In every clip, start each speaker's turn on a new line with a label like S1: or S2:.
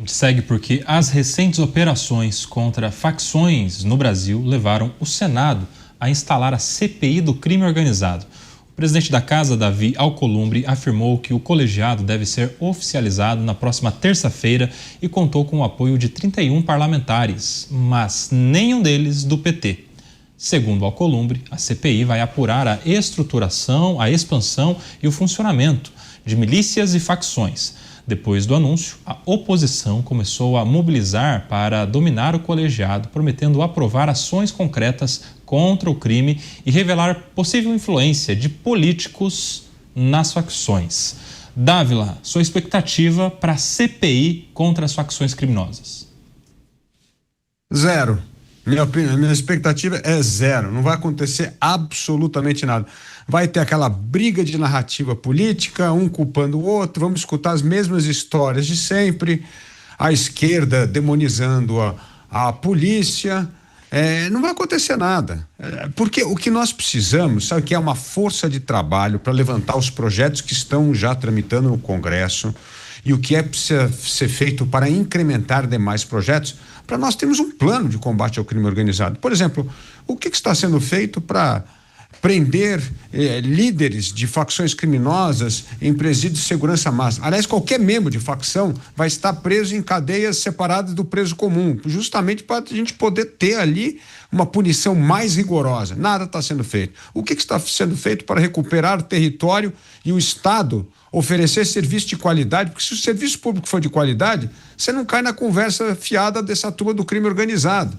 S1: gente segue porque as recentes operações contra facções no Brasil levaram o Senado a instalar a CPI do crime organizado. O presidente da Casa, Davi Alcolumbre, afirmou que o colegiado deve ser oficializado na próxima terça-feira e contou com o apoio de 31 parlamentares, mas nenhum deles do PT. Segundo Alcolumbre, a CPI vai apurar a estruturação, a expansão e o funcionamento de milícias e facções. Depois do anúncio, a oposição começou a mobilizar para dominar o colegiado, prometendo aprovar ações concretas contra o crime e revelar possível influência de políticos nas facções. Dávila, sua expectativa para a CPI contra as facções criminosas?
S2: Zero. Minha expectativa é zero. Não vai acontecer absolutamente nada. Vai ter aquela briga de narrativa política, um culpando o outro, vamos escutar as mesmas histórias de sempre, a esquerda demonizando a polícia. Não vai acontecer nada. Porque o que nós precisamos, sabe, que é uma força de trabalho para levantar os projetos que estão já tramitando no Congresso e o que precisa ser feito para incrementar demais projetos, para nós termos um plano de combate ao crime organizado. Por exemplo, o que está sendo feito para prender líderes de facções criminosas em presídios de segurança máxima? Aliás, qualquer membro de facção vai estar preso em cadeias separadas do preso comum, justamente para a gente poder ter ali uma punição mais rigorosa. Nada está sendo feito. O que está sendo feito para recuperar o território e o Estado oferecer serviço de qualidade? Porque se o serviço público for de qualidade, você não cai na conversa fiada dessa turma do crime organizado.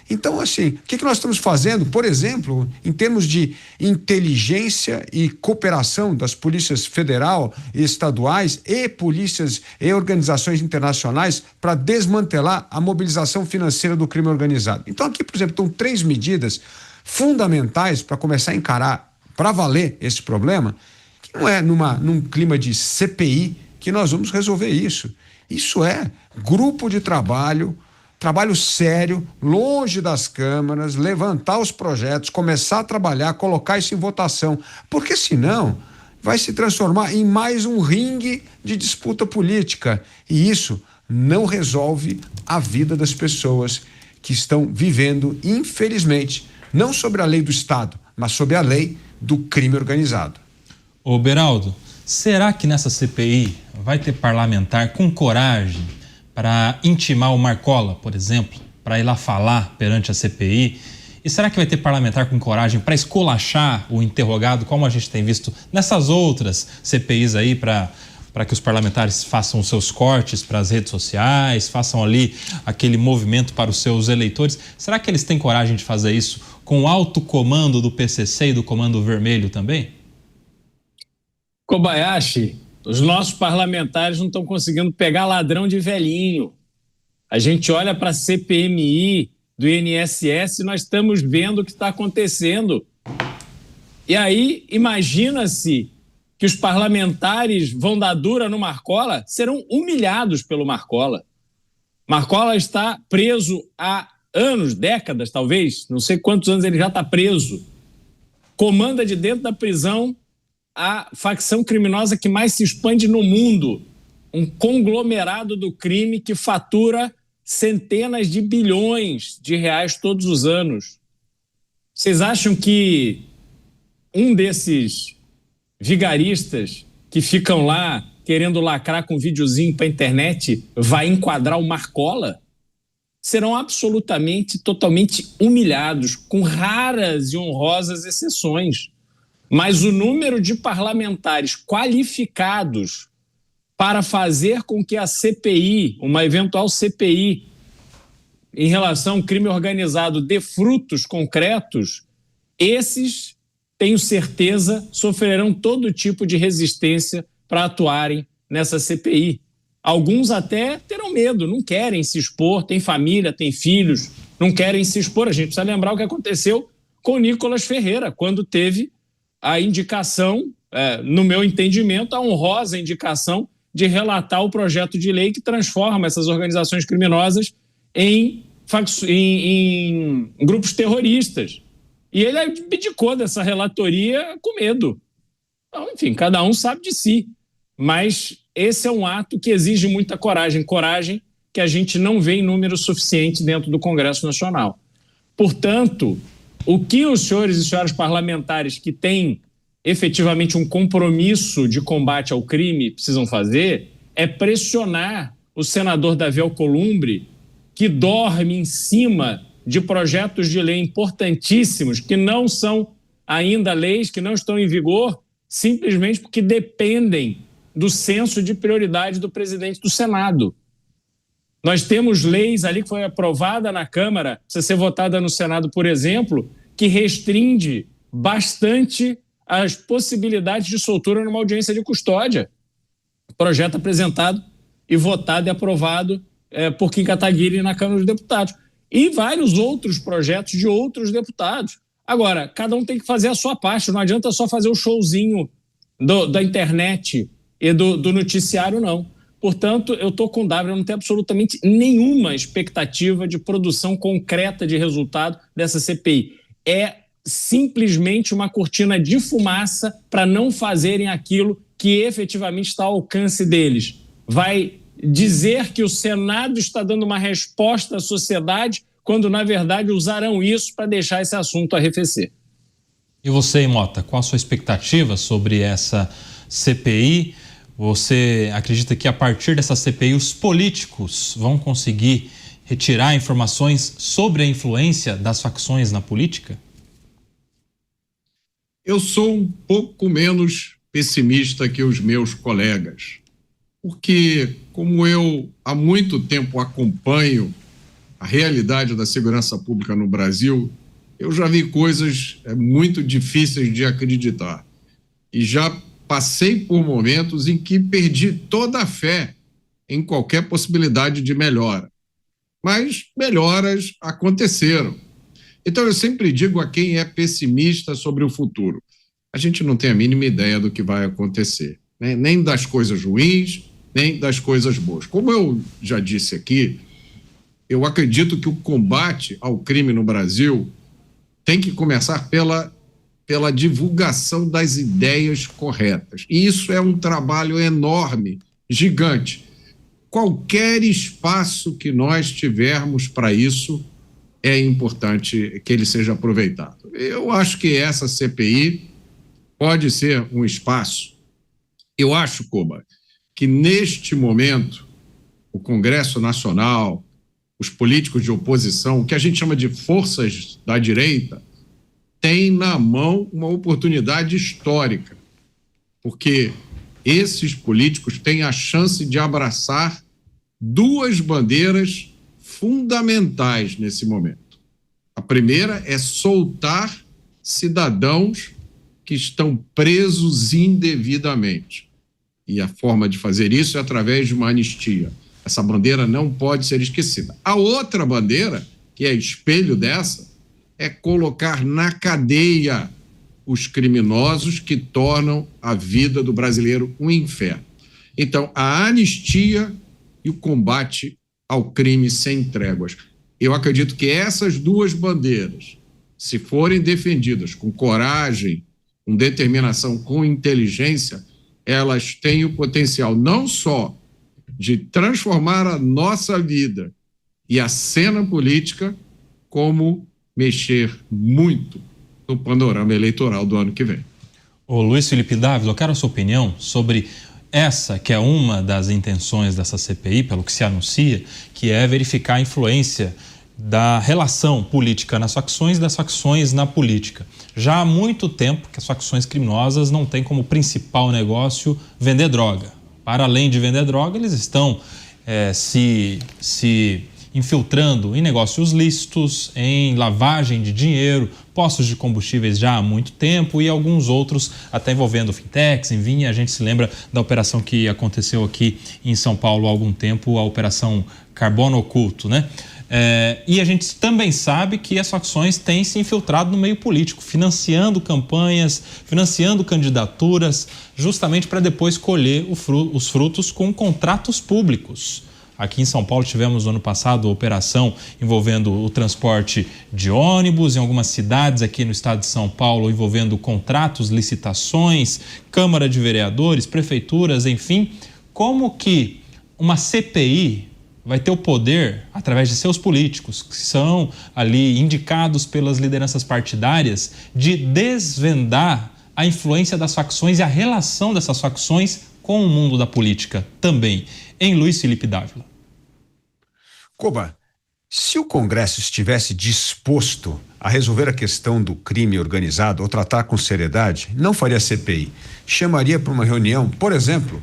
S2: Então, assim, o que nós estamos fazendo, por exemplo, em termos de inteligência e cooperação das polícias federal e estaduais e polícias e organizações internacionais para desmantelar a mobilização financeira do crime organizado? Então, aqui, por exemplo, estão 3 medidas fundamentais para começar a encarar, para valer esse problema, que não é num clima de CPI que nós vamos resolver isso. Isso é grupo de trabalho sério, longe das câmaras, levantar os projetos, começar a trabalhar, colocar isso em votação, porque senão vai se transformar em mais um ringue de disputa política, e isso não resolve a vida das pessoas que estão vivendo, infelizmente, não sobre a lei do Estado, mas sobre a lei do crime organizado.
S1: Ô Beraldo, será que nessa CPI vai ter parlamentar com coragem para intimar o Marcola, por exemplo, para ir lá falar perante a CPI? E será que vai ter parlamentar com coragem para esculachar o interrogado, como a gente tem visto nessas outras CPIs aí, para que os parlamentares façam os seus cortes para as redes sociais, façam ali aquele movimento para os seus eleitores? Será que eles têm coragem de fazer isso com o alto comando do PCC e do Comando Vermelho também?
S3: Kobayashi, os nossos parlamentares não estão conseguindo pegar ladrão de velhinho. A gente olha para a CPMI do INSS e nós estamos vendo o que está acontecendo. E aí, imagina-se que os parlamentares vão dar dura no Marcola, serão humilhados pelo Marcola. Marcola está preso há anos, décadas talvez, não sei quantos anos ele já está preso. Comanda de dentro da prisão a facção criminosa que mais se expande no mundo, um conglomerado do crime que fatura centenas de bilhões de reais todos os anos. Vocês acham que um desses vigaristas que ficam lá querendo lacrar com um videozinho para a internet vai enquadrar o Marcola? Serão absolutamente, totalmente humilhados, com raras e honrosas exceções. Mas o número de parlamentares qualificados para fazer com que a CPI, uma eventual CPI, em relação ao crime organizado, dê frutos concretos, esses, tenho certeza, sofrerão todo tipo de resistência para atuarem nessa CPI. Alguns até terão medo, não querem se expor, têm família, têm filhos, não querem se expor. A gente precisa lembrar o que aconteceu com o Nicolas Ferreira, quando teve a indicação, no meu entendimento, a honrosa indicação de relatar o projeto de lei que transforma essas organizações criminosas em grupos terroristas. E ele abdicou dessa relatoria com medo. Então, enfim, cada um sabe de si. Mas esse é um ato que exige muita coragem. Coragem que a gente não vê em número suficiente dentro do Congresso Nacional. Portanto, o que os senhores e senhoras parlamentares que têm efetivamente um compromisso de combate ao crime precisam fazer é pressionar o senador Davi Alcolumbre, que dorme em cima de projetos de lei importantíssimos que não são ainda leis, que não estão em vigor, simplesmente porque dependem do senso de prioridade do presidente do Senado. Nós temos leis ali que foi aprovada na Câmara, precisa ser votada no Senado, por exemplo, que restringe bastante as possibilidades de soltura numa audiência de custódia. Projeto apresentado e votado e aprovado por Kim Kataguiri na Câmara dos Deputados. E vários outros projetos de outros deputados. Agora, cada um tem que fazer a sua parte, não adianta só fazer o showzinho da internet e do noticiário, não. Portanto, eu estou com o W, eu não tenho absolutamente nenhuma expectativa de produção concreta de resultado dessa CPI. É simplesmente uma cortina de fumaça para não fazerem aquilo que efetivamente está ao alcance deles. Vai dizer que o Senado está dando uma resposta à sociedade, quando, na verdade, usarão isso para deixar esse assunto arrefecer.
S1: E você, Mota, qual a sua expectativa sobre essa CPI? Você acredita que, a partir dessa CPI, os políticos vão conseguir retirar informações sobre a influência das facções na política?
S4: Eu sou um pouco menos pessimista que os meus colegas, porque, como eu há muito tempo acompanho a realidade da segurança pública no Brasil, eu já vi coisas muito difíceis de acreditar. E já passei por momentos em que perdi toda a fé em qualquer possibilidade de melhora. Mas melhoras aconteceram. Então, eu sempre digo a quem é pessimista sobre o futuro: a gente não tem a mínima ideia do que vai acontecer, né? Nem das coisas ruins, nem das coisas boas. Como eu já disse aqui, eu acredito que o combate ao crime no Brasil tem que começar pela divulgação das ideias corretas. E isso é um trabalho enorme, gigante. Qualquer espaço que nós tivermos para isso, é importante que ele seja aproveitado. Eu acho que essa CPI pode ser um espaço. Eu acho, Koba, que neste momento o Congresso Nacional, os políticos de oposição, o que a gente chama de forças da direita, tem na mão uma oportunidade histórica, porque esses políticos têm a chance de abraçar duas bandeiras fundamentais nesse momento. A primeira é soltar cidadãos que estão presos indevidamente. E a forma de fazer isso é através de uma anistia. Essa bandeira não pode ser esquecida. A outra bandeira, que é espelho dessa, é colocar na cadeia os criminosos que tornam a vida do brasileiro um inferno. Então, a anistia e o combate ao crime sem tréguas. Eu acredito que essas duas bandeiras, se forem defendidas com coragem, com determinação, com inteligência, elas têm o potencial não só de transformar a nossa vida e a cena política, como mexer muito no panorama eleitoral do ano que vem.
S1: Ô Luiz Felipe Dávila, eu quero a sua opinião sobre essa, que é uma das intenções dessa CPI, pelo que se anuncia, que é verificar a influência da relação política nas facções e das facções na política. Já há muito tempo que as facções criminosas não têm como principal negócio vender droga. Para além de vender droga, eles estão se infiltrando em negócios lícitos, em lavagem de dinheiro, postos de combustíveis já há muito tempo e alguns outros até envolvendo fintechs, enfim, a gente se lembra da operação que aconteceu aqui em São Paulo há algum tempo, a Operação Carbono Oculto, né? E a gente também sabe que as facções têm se infiltrado no meio político, financiando campanhas, financiando candidaturas, justamente para depois colher os frutos com contratos públicos. Aqui em São Paulo tivemos no ano passado a operação envolvendo o transporte de ônibus, em algumas cidades aqui no estado de São Paulo envolvendo contratos, licitações, Câmara de Vereadores, prefeituras, enfim. Como que uma CPI vai ter o poder, através de seus políticos, que são ali indicados pelas lideranças partidárias, de desvendar a influência das facções e a relação dessas facções com o mundo da política também. Em Luiz Felipe Dávila.
S2: Koba, se o Congresso estivesse disposto a resolver a questão do crime organizado ou tratar com seriedade, não faria CPI. Chamaria para uma reunião, por exemplo,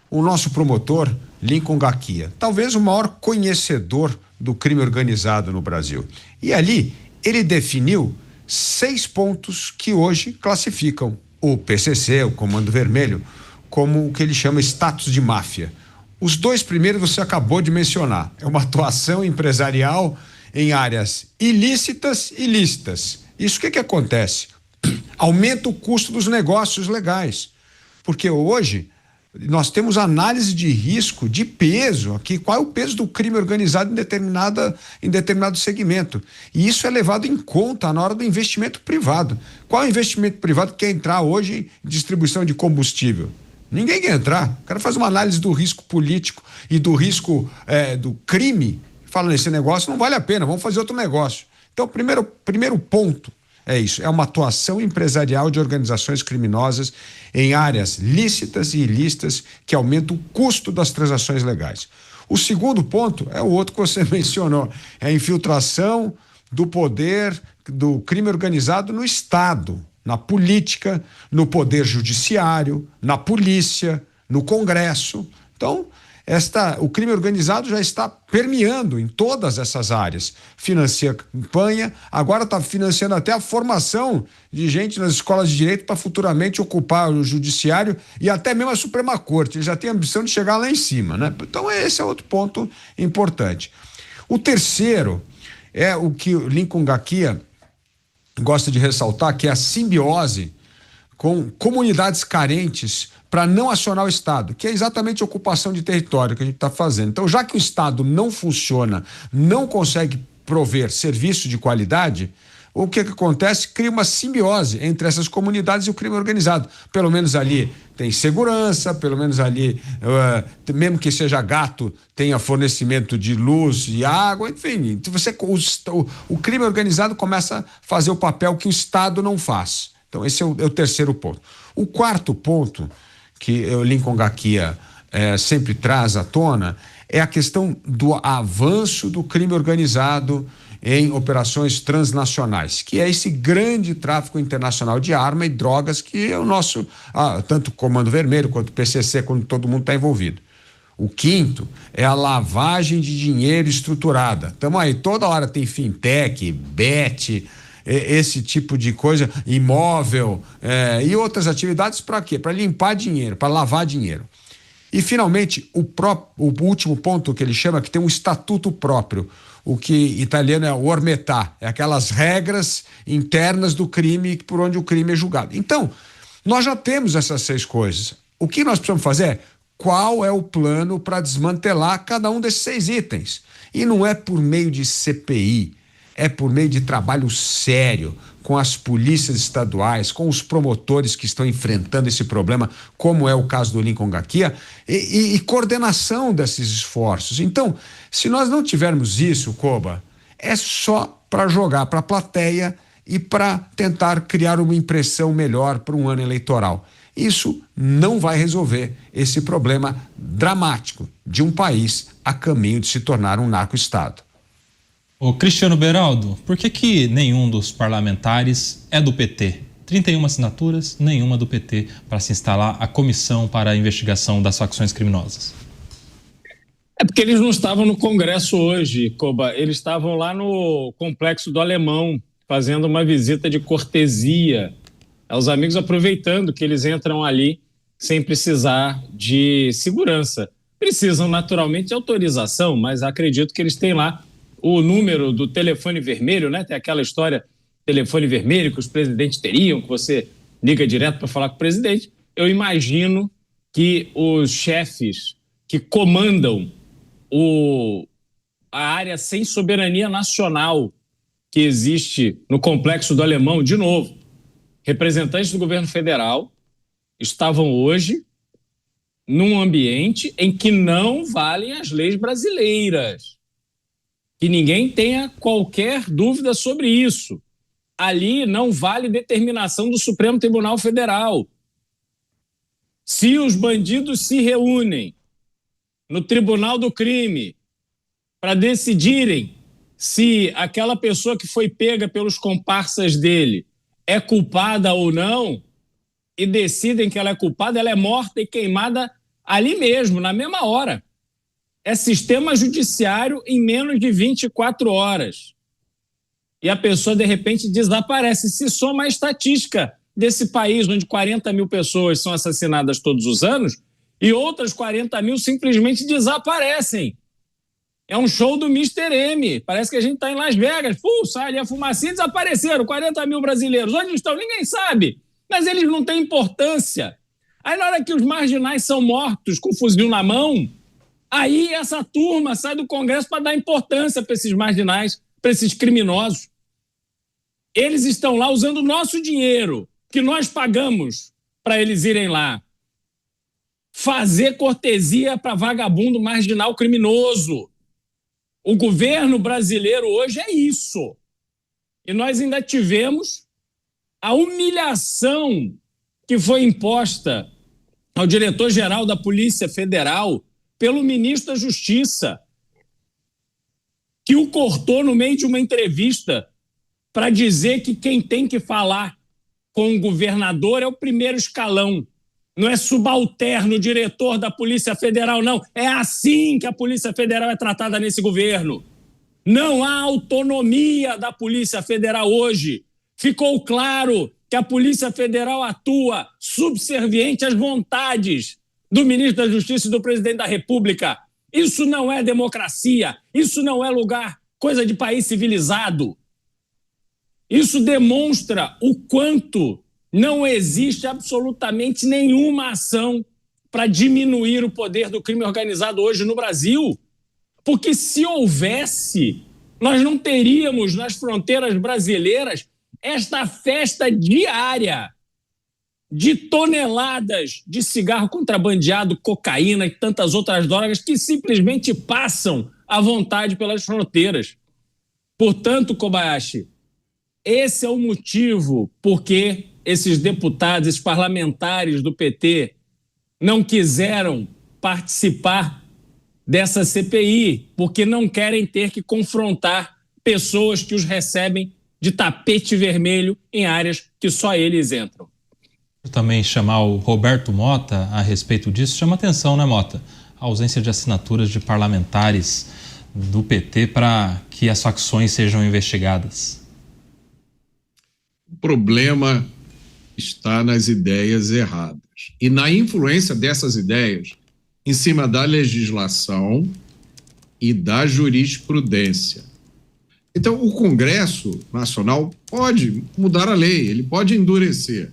S2: o nosso promotor Lincoln Gakia, talvez o maior conhecedor do crime organizado no Brasil. E ali ele definiu 6 pontos que hoje classificam o PCC, o Comando Vermelho, como o que ele chama status de máfia. Os 2 primeiros você acabou de mencionar. É uma atuação empresarial em áreas ilícitas e lícitas. Isso o que acontece? Aumenta o custo dos negócios legais. Porque hoje nós temos análise de risco, de peso aqui, qual é o peso do crime organizado em determinado segmento. E isso é levado em conta na hora do investimento privado. Qual é o investimento privado que quer entrar hoje em distribuição de combustível? Ninguém quer entrar. O cara faz uma análise do risco político e do risco do crime, falando, esse negócio não vale a pena, vamos fazer outro negócio. Então, primeiro ponto é isso, é uma atuação empresarial de organizações criminosas em áreas lícitas e ilícitas que aumenta o custo das transações legais. O segundo ponto é o outro que você mencionou, é a infiltração do poder do crime organizado no Estado, na política, no poder judiciário, na polícia, no Congresso. Então, o crime organizado já está permeando em todas essas áreas. Financia campanha, agora está financiando até a formação de gente nas escolas de direito para futuramente ocupar o judiciário e até mesmo a Suprema Corte. Ele já tem a ambição de chegar lá em cima, né? Então, esse é outro ponto importante. O terceiro é o que o Lincoln Gakia gosta de ressaltar, que é a simbiose com comunidades carentes para não acionar o Estado, que é exatamente a ocupação de território que a gente está fazendo. Então, já que o Estado não funciona, não consegue prover serviço de qualidade, o que acontece? Cria uma simbiose entre essas comunidades e o crime organizado. Pelo menos ali tem segurança, pelo menos ali, mesmo que seja gato, tenha fornecimento de luz e água, enfim. O crime organizado começa a fazer o papel que o Estado não faz. Então, esse é o terceiro ponto. O quarto ponto que o Lincoln Gakia sempre traz à tona é a questão do avanço do crime organizado em operações transnacionais, que é esse grande tráfico internacional de arma e drogas que é o nosso, tanto o Comando Vermelho quanto o PCC, quando todo mundo está envolvido. O quinto é a lavagem de dinheiro estruturada. Estamos aí, toda hora tem fintech, bet, esse tipo de coisa, imóvel e outras atividades para quê? Para limpar dinheiro, para lavar dinheiro. E, finalmente, o último ponto que ele chama, que tem um estatuto próprio, o que italiano é o ormetà, é aquelas regras internas do crime por onde o crime é julgado. Então, nós já temos essas 6 coisas. O que nós precisamos fazer é qual é o plano para desmantelar cada um desses 6 itens. E não é por meio de CPI, é por meio de trabalho sério com as polícias estaduais, com os promotores que estão enfrentando esse problema, como é o caso do Lincoln Gakia, e coordenação desses esforços. Então, se nós não tivermos isso, Koba, é só para jogar para a plateia e para tentar criar uma impressão melhor para um ano eleitoral. Isso não vai resolver esse problema dramático de um país a caminho de se tornar um narco-estado.
S1: Ô Cristiano Beraldo, por que nenhum dos parlamentares é do PT? 31 assinaturas, nenhuma do PT para se instalar a comissão para a investigação das facções criminosas.
S3: É porque eles não estavam no Congresso hoje, Koba. Eles estavam lá no Complexo do Alemão, fazendo uma visita de cortesia aos amigos, aproveitando que eles entram ali sem precisar de segurança. Precisam naturalmente de autorização, mas acredito que eles têm lá o número do telefone vermelho, né? Tem aquela história, telefone vermelho que os presidentes teriam, que você liga direto para falar com o presidente. Eu imagino que os chefes que comandam a área sem soberania nacional que existe no Complexo do Alemão, de novo, representantes do governo federal estavam hoje num ambiente em que não valem as leis brasileiras. Que ninguém tenha qualquer dúvida sobre isso. Ali não vale determinação do Supremo Tribunal Federal. Se os bandidos se reúnem no Tribunal do Crime para decidirem se aquela pessoa que foi pega pelos comparsas dele é culpada ou não, e decidem que ela é culpada, ela é morta e queimada ali mesmo, na mesma hora. É sistema judiciário em menos de 24 horas. E a pessoa, de repente, desaparece. Se soma a estatística desse país, onde 40 mil pessoas são assassinadas todos os anos, e outras 40 mil simplesmente desaparecem. É um show do Mr. M. Parece que a gente está em Las Vegas. Sai ali a fumacinha e desapareceram 40 mil brasileiros. Onde estão? Ninguém sabe. Mas eles não têm importância. Aí, na hora que os marginais são mortos com fuzil na mão, aí essa turma sai do Congresso para dar importância para esses marginais, para esses criminosos. Eles estão lá usando o nosso dinheiro, que nós pagamos para eles irem lá. Fazer cortesia para vagabundo marginal criminoso. O governo brasileiro hoje é isso. E nós ainda tivemos a humilhação que foi imposta ao diretor-geral da Polícia Federal pelo ministro da Justiça, que o cortou no meio de uma entrevista para dizer que quem tem que falar com o governador é o primeiro escalão. Não é subalterno, diretor da Polícia Federal, não. É assim que a Polícia Federal é tratada nesse governo. Não há autonomia da Polícia Federal hoje. Ficou claro que a Polícia Federal atua subserviente às vontades do ministro da Justiça e do presidente da República. Isso não é democracia. Isso não é lugar, coisa de país civilizado. Isso demonstra o quanto não existe absolutamente nenhuma ação para diminuir o poder do crime organizado hoje no Brasil. Porque se houvesse, nós não teríamos nas fronteiras brasileiras esta festa diária de toneladas de cigarro contrabandeado, cocaína e tantas outras drogas que simplesmente passam à vontade pelas fronteiras. Portanto, Kobayashi, esse é o motivo por que esses deputados, esses parlamentares do PT não quiseram participar dessa CPI, porque não querem ter que confrontar pessoas que os recebem de tapete vermelho em áreas que só eles entram.
S1: Também chamar o Roberto Mota a respeito disso chama atenção, né, Mota? A ausência de assinaturas de parlamentares do PT para que as facções sejam investigadas.
S4: O problema está nas ideias erradas e na influência dessas ideias em cima da legislação e da jurisprudência. Então, o Congresso Nacional pode mudar a lei, ele pode endurecer,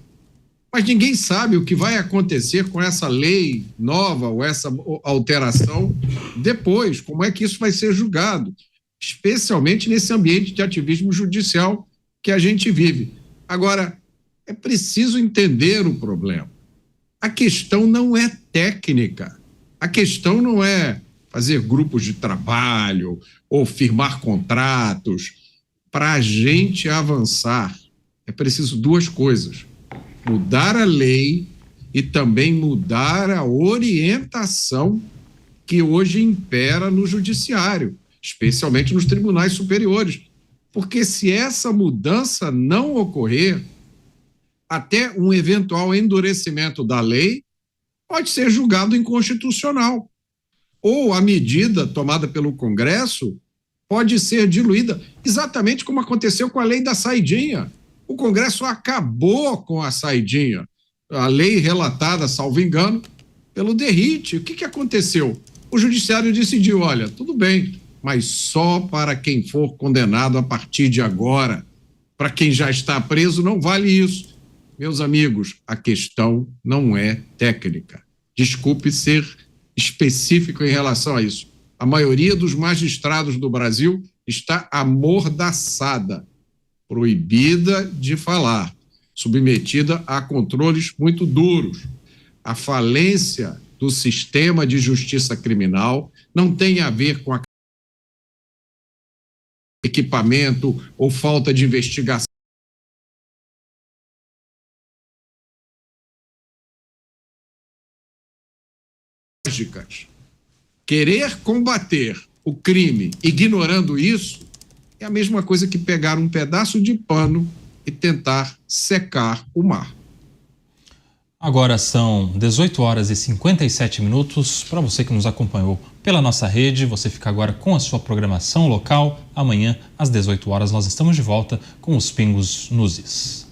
S4: mas ninguém sabe o que vai acontecer com essa lei nova ou essa alteração depois, como é que isso vai ser julgado, especialmente nesse ambiente de ativismo judicial que a gente vive. Agora, é preciso entender o problema. A questão não é técnica, a questão não é fazer grupos de trabalho ou firmar contratos. Para a gente avançar, é preciso duas coisas: mudar a lei e também mudar a orientação que hoje impera no judiciário, especialmente nos tribunais superiores. Porque se essa mudança não ocorrer, até um eventual endurecimento da lei pode ser julgado inconstitucional. Ou a medida tomada pelo Congresso pode ser diluída, exatamente como aconteceu com a lei da saidinha. O Congresso acabou com a saidinha, a lei relatada, salvo engano, pelo Derrite. O que aconteceu? O Judiciário decidiu, olha, tudo bem, mas só para quem for condenado a partir de agora. Para quem já está preso, não vale isso. Meus amigos, a questão não é técnica. Desculpe ser específico em relação a isso. A maioria dos magistrados do Brasil está amordaçada, proibida de falar, submetida a controles muito duros. A falência do sistema de justiça criminal, não tem a ver com equipamento ou falta de investigação. Querer combater o crime ignorando isso é a mesma coisa que pegar um pedaço de pano e tentar secar o mar.
S1: Agora são 18 horas e 57 minutos. Para você que nos acompanhou pela nossa rede, você fica agora com a sua programação local. Amanhã, às 18 horas, nós estamos de volta com os Pingos nos Is.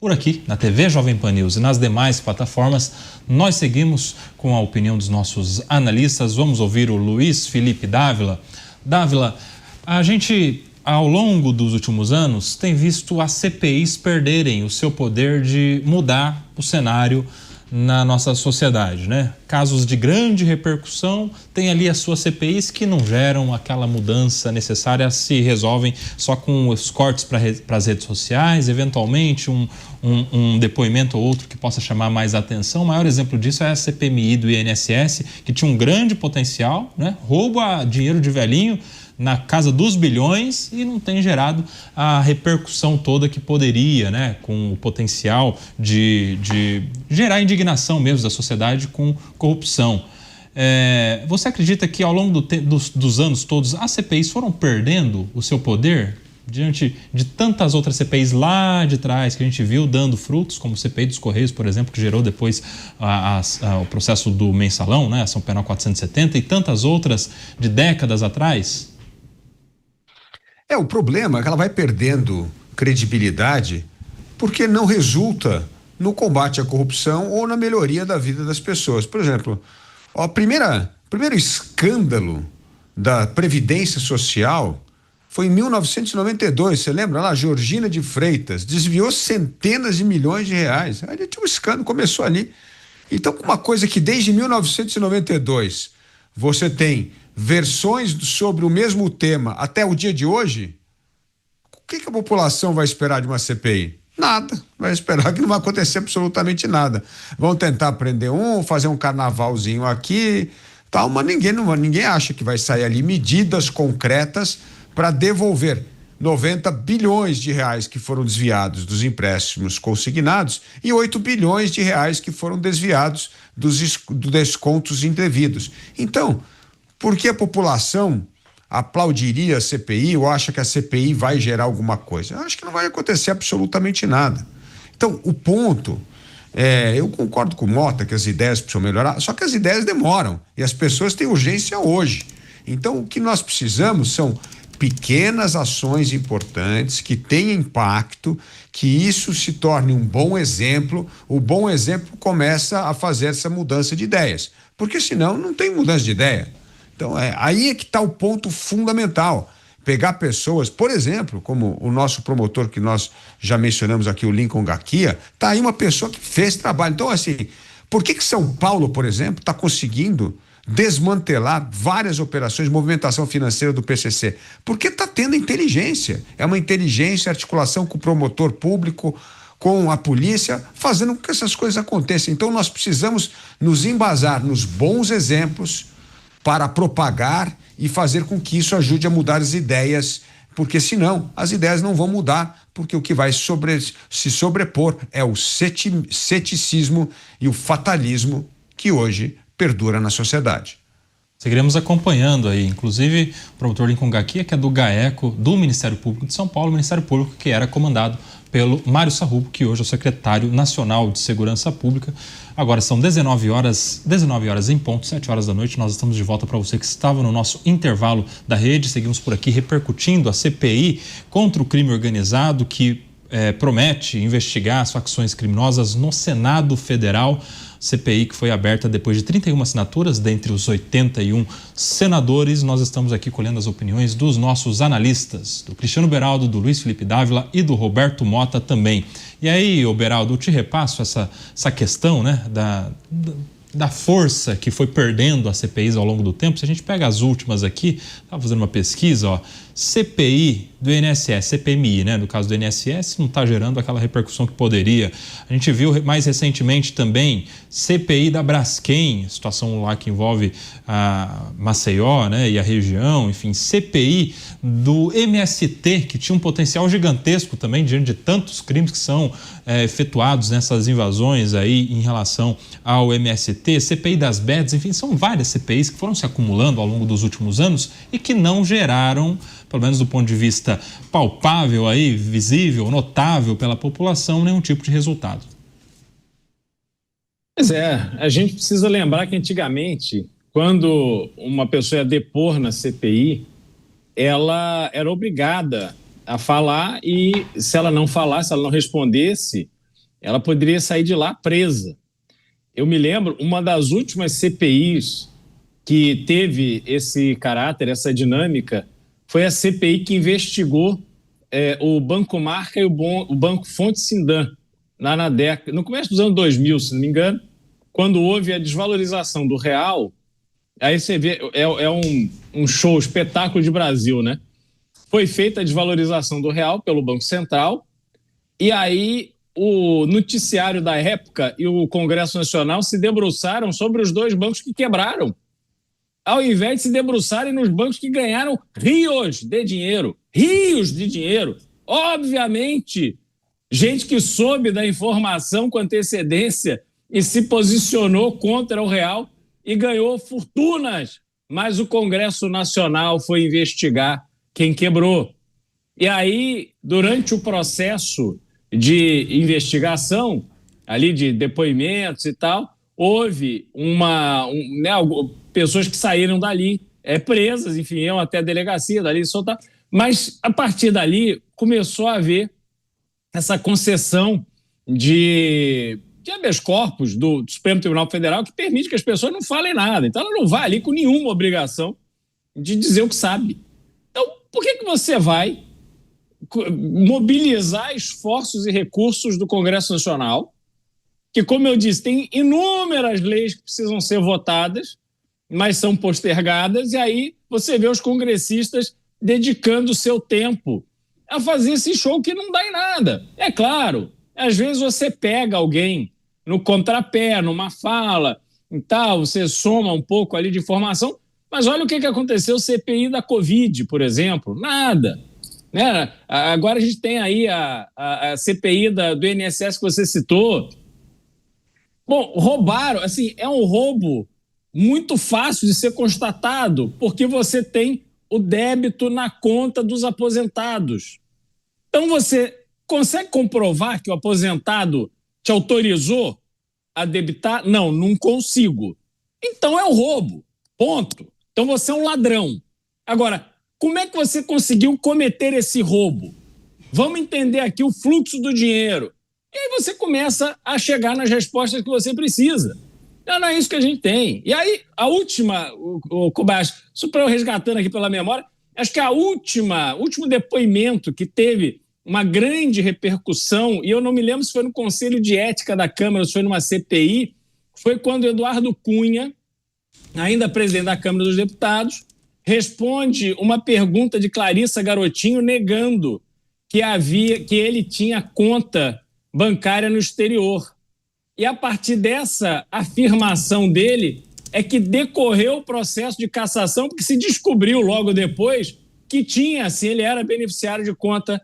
S1: Por aqui, na TV Jovem Pan News e nas demais plataformas, nós seguimos com a opinião dos nossos analistas. Vamos ouvir o Luiz Felipe Dávila. Dávila, a gente, ao longo dos últimos anos, tem visto as CPIs perderem o seu poder de mudar o cenário na nossa sociedade, né? Casos de grande repercussão têm ali as suas CPIs que não geram aquela mudança necessária, se resolvem só com os cortes para as redes sociais, eventualmente um depoimento ou outro que possa chamar mais atenção. O maior exemplo disso é a CPMI do INSS, que tinha um grande potencial, né? Roubo a dinheiro de velhinho na casa dos bilhões e não tem gerado a repercussão toda que poderia, né, com o potencial de gerar indignação mesmo da sociedade com corrupção. Você acredita que ao longo dos anos todos as CPIs foram perdendo o seu poder diante de tantas outras CPIs lá de trás que a gente viu dando frutos, como o CPI dos Correios, por exemplo, que gerou depois o processo do Mensalão, né, Ação Penal 470 e tantas outras de décadas atrás?
S2: O problema é que ela vai perdendo credibilidade porque não resulta no combate à corrupção ou na melhoria da vida das pessoas. Por exemplo, o primeiro escândalo da Previdência Social foi em 1992. Você lembra lá? Georgina de Freitas desviou centenas de milhões de reais. Ali tinha um escândalo, começou ali. Então, uma coisa que desde 1992 você tem versões sobre o mesmo tema até o dia de hoje, o que a população vai esperar de uma CPI? Nada. Vai esperar que não vai acontecer absolutamente nada. Vão tentar prender fazer um carnavalzinho aqui, tal, mas ninguém acha que vai sair ali medidas concretas para devolver 90 bilhões de reais que foram desviados dos empréstimos consignados e 8 bilhões de reais que foram desviados dos descontos indevidos. Então, por que a população aplaudiria a CPI ou acha que a CPI vai gerar alguma coisa? Eu acho que não vai acontecer absolutamente nada. Então, o ponto eu concordo com o Mota que as ideias precisam melhorar, só que as ideias demoram e as pessoas têm urgência hoje. Então, o que nós precisamos são pequenas ações importantes que tenham impacto, que isso se torne um bom exemplo. O bom exemplo começa a fazer essa mudança de ideias, porque senão não tem mudança de ideia. Então, aí é que está o ponto fundamental. Pegar pessoas, por exemplo, como o nosso promotor que nós já mencionamos aqui, o Lincoln Gaquia, está aí uma pessoa que fez trabalho. Então, assim, por que São Paulo, por exemplo, está conseguindo desmantelar várias operações de movimentação financeira do PCC? Porque está tendo inteligência. É uma inteligência, articulação com o promotor público, com a polícia, fazendo com que essas coisas aconteçam. Então, nós precisamos nos embasar nos bons exemplos para propagar e fazer com que isso ajude a mudar as ideias, porque senão as ideias não vão mudar, porque o que vai se sobrepor é o ceticismo e o fatalismo que hoje perdura na sociedade.
S1: Seguiremos acompanhando aí, inclusive o promotor Lincoln Gaquia, que é do GAECO, do Ministério Público de São Paulo, o Ministério Público que era comandado pelo Mário Sarrubo, que hoje é o secretário nacional de Segurança Pública. Agora são 19 horas em ponto, 7 horas da noite. Nós estamos de volta para você que estava no nosso intervalo da rede. Seguimos por aqui repercutindo a CPI contra o crime organizado, que promete investigar as facções criminosas no Senado Federal. CPI que foi aberta depois de 31 assinaturas, dentre os 81 senadores. Nós estamos aqui colhendo as opiniões dos nossos analistas, do Cristiano Beraldo, do Luiz Felipe Dávila e do Roberto Mota também. E aí, Beraldo, eu te repasso essa questão, né, da força que foi perdendo as CPIs ao longo do tempo. Se a gente pega as últimas aqui, estava fazendo uma pesquisa, ó, CPI do INSS, CPMI, né? No caso do INSS, não está gerando aquela repercussão que poderia. A gente viu mais recentemente também CPI da Braskem, situação lá que envolve a Maceió, né? E a região, enfim, CPI do MST, que tinha um potencial gigantesco também diante de tantos crimes que são efetuados nessas invasões aí em relação ao MST, CPI das bets, enfim, são várias CPIs que foram se acumulando ao longo dos últimos anos e que não geraram, pelo menos do ponto de vista palpável aí, visível, notável pela população, nenhum tipo de resultado.
S3: Pois é, a gente precisa lembrar que antigamente, quando uma pessoa ia depor na CPI, ela era obrigada a falar e se ela não falasse, se ela não respondesse, ela poderia sair de lá presa. Eu me lembro, uma das últimas CPIs que teve esse caráter, essa dinâmica, foi a CPI que investigou o Banco Marca e o Banco Fonte Sindan, lá na década, no começo dos anos 2000, se não me engano, quando houve a desvalorização do real. Aí você vê, é um show, espetáculo de Brasil, né? Foi feita a desvalorização do real pelo Banco Central e aí o noticiário da época e o Congresso Nacional se debruçaram sobre os dois bancos que quebraram, ao invés de se debruçarem nos bancos que ganharam rios de dinheiro. Obviamente, gente que soube da informação com antecedência e se posicionou contra o real e ganhou fortunas, mas o Congresso Nacional foi investigar quem quebrou. E aí, durante o processo de investigação, ali de depoimentos e tal, houve pessoas que saíram dali, presas, enfim, iam até a delegacia dali soltar. Mas, a partir dali, começou a haver essa concessão de habeas corpus do Supremo Tribunal Federal que permite que as pessoas não falem nada. Então, ela não vai ali com nenhuma obrigação de dizer o que sabe. Então, por que você vai mobilizar esforços e recursos do Congresso Nacional, que, como eu disse, tem inúmeras leis que precisam ser votadas, mas são postergadas, e aí você vê os congressistas dedicando o seu tempo a fazer esse show que não dá em nada. É claro, às vezes você pega alguém no contrapé, numa fala e tal, você soma um pouco ali de informação, mas olha o que aconteceu, CPI da Covid, por exemplo, nada. Né? Agora a gente tem aí a CPI do INSS que você citou. Bom, roubaram, assim, é um roubo muito fácil de ser constatado, porque você tem o débito na conta dos aposentados. Então você consegue comprovar que o aposentado te autorizou a debitar? Não consigo. Então é um roubo, ponto. Então você é um ladrão. Agora, como é que você conseguiu cometer esse roubo? Vamos entender aqui o fluxo do dinheiro. E aí você começa a chegar nas respostas que você precisa. Não é isso que a gente tem. E aí, a última, o Kobayashi, só para eu resgatando aqui pela memória, acho que último depoimento que teve uma grande repercussão, e eu não me lembro se foi no Conselho de Ética da Câmara, se foi numa CPI, foi quando Eduardo Cunha, ainda presidente da Câmara dos Deputados, responde uma pergunta de Clarissa Garotinho negando que ele tinha conta bancária no exterior. E a partir dessa afirmação dele é que decorreu o processo de cassação, porque se descobriu logo depois que tinha, assim, ele era beneficiário de conta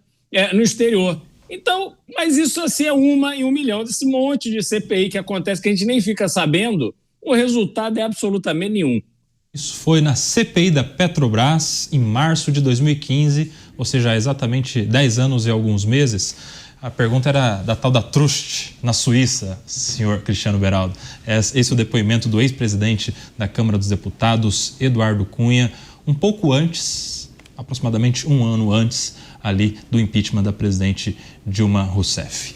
S3: no exterior. Então, mas isso assim é uma em 1 milhão, desse monte de CPI que acontece que a gente nem fica sabendo, o resultado é absolutamente nenhum.
S1: Isso foi na CPI da Petrobras, em março de 2015, ou seja, há exatamente 10 anos e alguns meses. A pergunta era da tal da Trust, na Suíça, senhor Cristiano Beraldo. Esse é o depoimento do ex-presidente da Câmara dos Deputados, Eduardo Cunha, um pouco antes, aproximadamente 1 ano antes, ali do impeachment da presidente Dilma Rousseff.